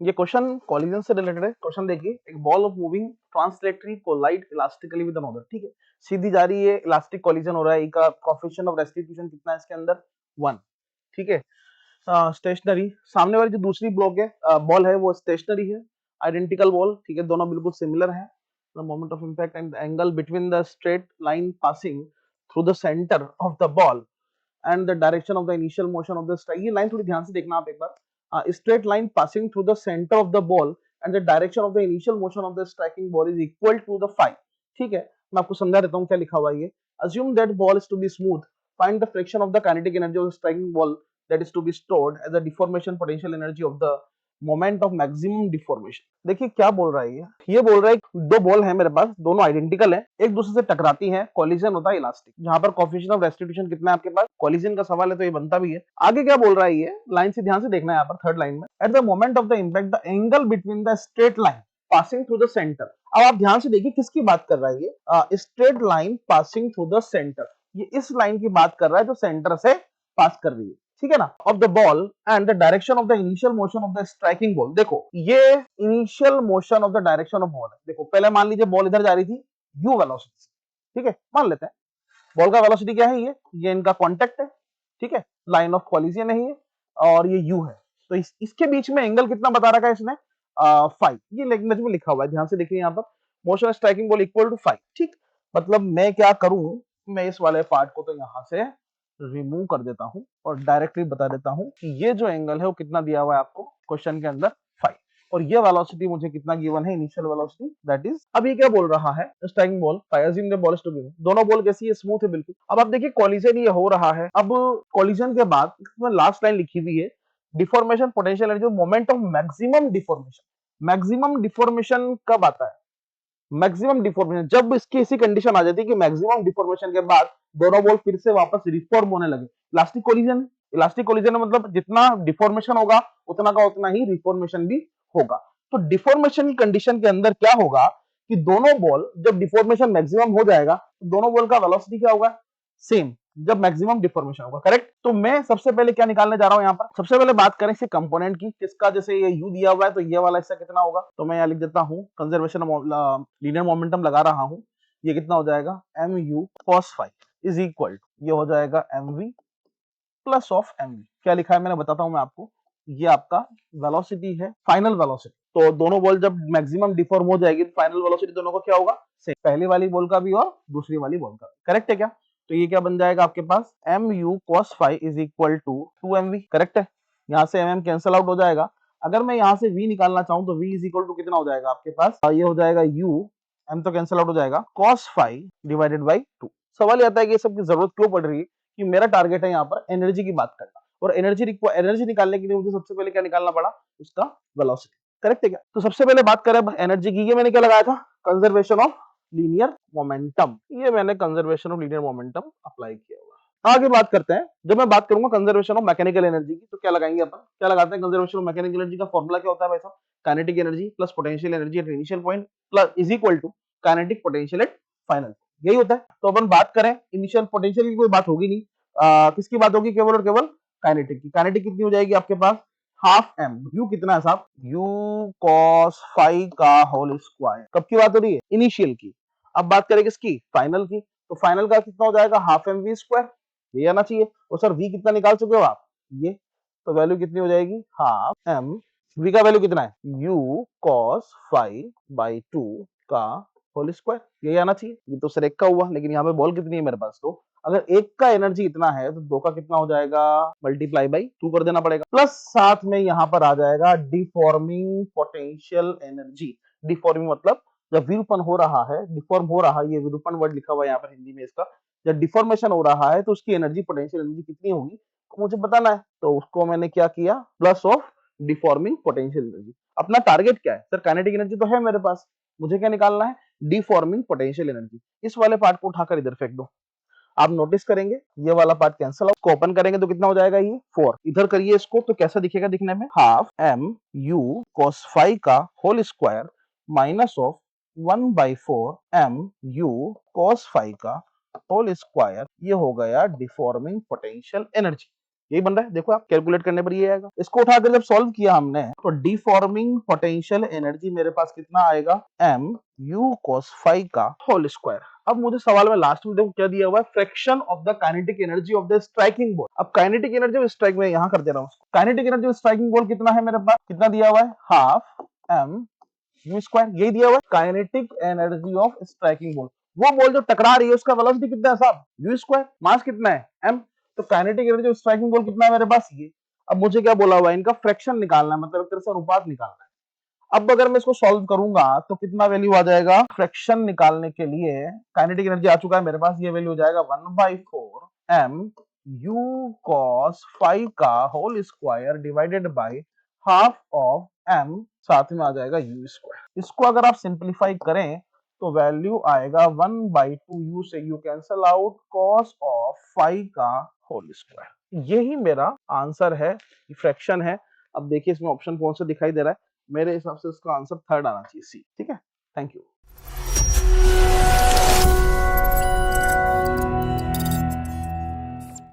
ये question collision से related है। क्वेश्चन देखिए, एक ball of moving translatory collide elastically with another, ठीक है, सीधी जा रही है, इलास्टिक कॉलिजन हो रहा है, का कोएफिशिएंट ऑफ रेस्टिट्यूशन कितना है इसके अंदर 1, ठीक है। स्टेशनरी, सामने वाली जो दूसरी ब्लॉक है बॉल है वो स्टेशनरी है, आइडेंटिकल बॉल, ठीक है, दोनों बिल्कुल सिमिलर है। The moment of impact and angle between the straight line passing through the centre of the ball and the direction of the initial motion of the strike. ये line थोड़ी ध्यान से देखना आप एक बार। Straight line passing through the centre of the ball and the direction of the initial motion of the striking ball is equal to the phi, ठीक है। मैं आपको समझा देता हूँ क्या लिखा हुआ है ये। Assume that ball is to be smooth. Find the fraction of the kinetic energy of the striking ball that is to be stored as a deformation potential energy of the moment of maximum deformation. देखिए क्या बोल रहा है ये बोल रहा है दो बॉल है मेरे पास, दोनों आइडेंटिकल है, एक दूसरे से टकराती हैं, कॉलिजन होता है इलास्टिक, जहां पर कोएफिशिएंट ऑफ रेस्टिट्यूशन कितना है आपके पास, कॉलिजन का सवाल है तो ये बनता भी है। आगे क्या बोल रहा है ये, लाइन से ध्यान से देखना है यहाँ पर, थर्ड लाइन में, at the moment of the impact the angle between the straight line passing through the centre. अब आप ध्यान से देखिए किसकी बात कर रहा है ये, straight line passing through the centre, ये इस लाइन की बात कर रहा है जो सेंटर से पास कर रही है, ठीक है ना, of the ball and the direction of the initial motion of the striking ball. देखो ये initial motion of the direction of ball है। देखो पहले मान लीजिए बॉल इधर जा रही थी यू वेलोसिटी, ठीक है, मान लेते हैं बॉल का वेलोसिटी क्या है, ये इनका कांटेक्ट है, ठीक है, लाइन ऑफ कॉलिजन है ये, और ये यू है, तो इसके बीच में एंगल कितना बता रखा है इसने, 5, ये लैंग्वेज में लिखा हुआ है, ध्यान से देखिए यहाँ पर, motion striking ball equal to 5, ठीक। मतलब मैं क्या करूं, मैं इस वाले पार्ट को तो यहां से रिमूव कर देता हूं और डायरेक्टली बता देता हूं कि ये जो एंगल है वो कितना दिया हुआ है आपको क्वेश्चन के अंदर, 5, और ये वेलोसिटी मुझे कितना गिवन है, इनिशियल वेलोसिटी, दैट इज, अब ये क्या बोल रहा है, striking ball, assume the ball is to be, दोनों बॉल कैसी है, स्मूथ है बिल्कुल। अब आप देखिए कॉलिजन ये हो रहा है, अब कॉलिजन के बाद इसमें लास्ट लाइन लिखी हुई है, deformation potential energy, moment of maximum deformation. Maximum deformation कब आता है, मैक्सिमम डिफॉर्मेशन जब इसकी ऐसी कंडीशन आ जाती है कि मैक्सिमम डिफॉर्मेशन के बाद दोनों बॉल फिर से वापस रिफॉर्म होने लगे। इलास्टिक कोलिजन, इलास्टिक कोलिजन मतलब जितना डिफॉर्मेशन होगा उतना का उतना ही रिफॉर्मेशन भी होगा। तो डिफॉर्मेशन की कंडीशन के अंदर क्या होगा कि दोनों बॉल जब डिफॉर्मेशन मैक्सिमम हो जाएगा तो दोनों बॉल का वेलोसिटी क्या होगा, सेम, जब मैक्सिमम डिफॉर्मेशन होगा, करेक्ट। तो मैं सबसे पहले क्या निकालने जा रहा हूं यहाँ पर, सबसे पहले बात करें इसके कंपोनेंट की, किसका, जैसे ये u दिया हुआ है तो ये वाला हिस्सा कितना होगा, तो मैं यहाँ लिख देता हूँ कंजर्वेशन लीनियर मोमेंटम लगा रहा हूँ, ये कितना हो जाएगा mu cos phi is equal to, ये हो जाएगा mv प्लस ऑफ mv, क्या लिखा है मैंने बताता हूँ मैं आपको, ये आपका वेलोसिटी है, फाइनल वेलोसिटी। तो दोनों बॉल जब मैक्सिमम डिफॉर्म हो जाएगी तो फाइनल वेलोसिटी दोनों का क्या होगा, सेम, पहली वाली बॉल का भी और दूसरी वाली बॉल का, करेक्ट है क्या। तो ये क्या बन जाएगा आपके पास, mu cos phi is equal to 2mv, correct है। यहाँ से mm कैंसिल आउट हो जाएगा, अगर मैं यहाँ से v निकालना चाहूँ तो v इज इक्वल टू कितना हो जाएगा आपके पास, ये हो जाएगा u, m तो कैंसिल आउट हो जाएगा, cos phi डिवाइडेड बाई 2। सवाल ये आता है कि ये सब की जरूरत क्यों पड़ रही है, कि मेरा टारगेट है यहाँ पर एनर्जी की बात करना, और एनर्जी निकालने के लिए मुझे सबसे पहले क्या निकालना पड़ा, उसका वेलोसिटी, करेक्ट है क्या। तो सबसे पहले बात करें एनर्जी की, ये मैंने क्या लगाया था, कंजर्वेशन ऑफ लीनियर मोमेंटम, ये मैंने conservation of linear momentum apply किया हुआ। आगे बात करते हैं, जब मैं बात करूंगा कंजर्वेशन ऑफ मैकेनिकल एनर्जी की, तो क्या लगाएंगे अपन, क्या लगाते हैं, कंजर्वेशन ऑफ मैकेनिकल एनर्जी का फॉर्मूला क्या होता है भाई साहब, kinetic energy plus potential energy at initial point plus is equal to kinetic potential at final, यही होता है। तो अपन बात करें इनिशियल पोटेंशियल की, कोई बात होगी नहीं, किसकी बात होगी, केवल और केवल काइनेटिक की। काइनेटिक कितनी हो जाएगी आपके पास, हाफ एम, यू कितना है साहब, यू कॉस फाई का होल स्क्वायर, कब की बात हो रही है, इनिशियल की। अब बात करें किसकी, फाइनल की, तो फाइनल का कितना हो जाएगा, हाफ एम वी स्क्वायर, ये आना चाहिए। और सर वी कितना निकाल चुके हो आप, ये, तो वैल्यू कितनी हो जाएगी, हाफ एम, वी का वैल्यू कितना है, यू कॉस फाई बाई 2 का होल स्क्वायर, यही आना चाहिए। ये तो सर एक का हुआ, लेकिन यहाँ पे बॉल कितनी है मेरे पास, तो अगर एक का एनर्जी इतना है तो दो का कितना हो जाएगा, मल्टीप्लाई बाई 2 कर देना पड़ेगा, प्लस साथ में यहाँ पर आ जाएगा डिफॉर्मिंग पोटेंशियल एनर्जी। डिफॉर्मिंग मतलब जब विरूपण हो रहा है, डिफॉर्म हो रहा है, ये विरूपण वर्ड लिखा हुआ है यहाँ पर हिंदी में इसका, जब डिफॉर्मेशन हो रहा है तो उसकी एनर्जी, पोटेंशियल एनर्जी कितनी होगी तो मुझे बताना है। तो उसको मैंने क्या किया, plus of deforming potential energy. अपना टारगेट क्या है सर, काइनेटिक एनर्जी तो है मेरे पास, मुझे क्या निकालना है, डिफॉर्मिंग पोटेंशियल एनर्जी। इस वाले पार्ट को उठाकर इधर फेंक दो, आप नोटिस करेंगे ये वाला पार्ट कैंसिल आउट, को ओपन करेंगे तो कितना हो जाएगा, ये 4, इधर करिए इसको तो कैसा दिखेगा दिखने में, half m u cos phi का whole square minus of 1/4 m u cos phi का होल स्क्वायर, ये हो गया डिफॉर्मिंग पोटेंशियल एनर्जी, यही बन रहा है, देखो आप कैलकुलेट करने पर ये आएगा। इसको उठाकर जब सॉल्व किया हमने तो डिफॉर्मिंग पोटेंशियल एनर्जी मेरे पास कितना आएगा, m u cos phi का होल स्क्वायर। अब मुझे सवाल में लास्ट में देखो क्या दिया हुआ है, fraction of the kinetic energy of the striking ball. अब काइनेटिक एनर्जी ऑफ स्ट्राइक में यहां कर दे रहा हूं, kinetic energy of striking ball कितना है मेरे पास, कितना दिया हुआ है, हाफ m u स्क्वायर, यही दिया हुआ है kinetic energy of striking ball. वो बॉल जो टकरा रही है उसका वेलोसिटी कितना है साहब, u स्क्वायर, मास कितना है m, तो kinetic energy of striking ball कितना है मेरे पास ये। अब मुझे क्या बोला हुआ है, इनका फ्रैक्शन निकालना है, मतलब एक तरह से अनुपात निकालना है। अब अगर मैं इसको सॉल्व करूंगा तो कितना वैल्यू आ जाएगा, फ्रैक्शन निकालने के लिए काइनेटिक एनर्जी आ चुका है मेरे पास, ये वैल्यू हो जाएगा 1/4 m u cos phi का whole square divided by half of m, साथ में आ जाएगा u स्क्वायर। इसको अगर आप सिंप्लीफाई करें तो वैल्यू आएगा 1/2 u से u cancel out cos of phi का होल स्क्वायर। यही मेरा आंसर है, फ्रैक्शन है। अब देखिए इसमें ऑप्शन कौन सा दिखाई दे रहा है, मेरे हिसाब से इसका आंसर थर्ड आना चाहिए, सी। ठीक है, थैंक यू।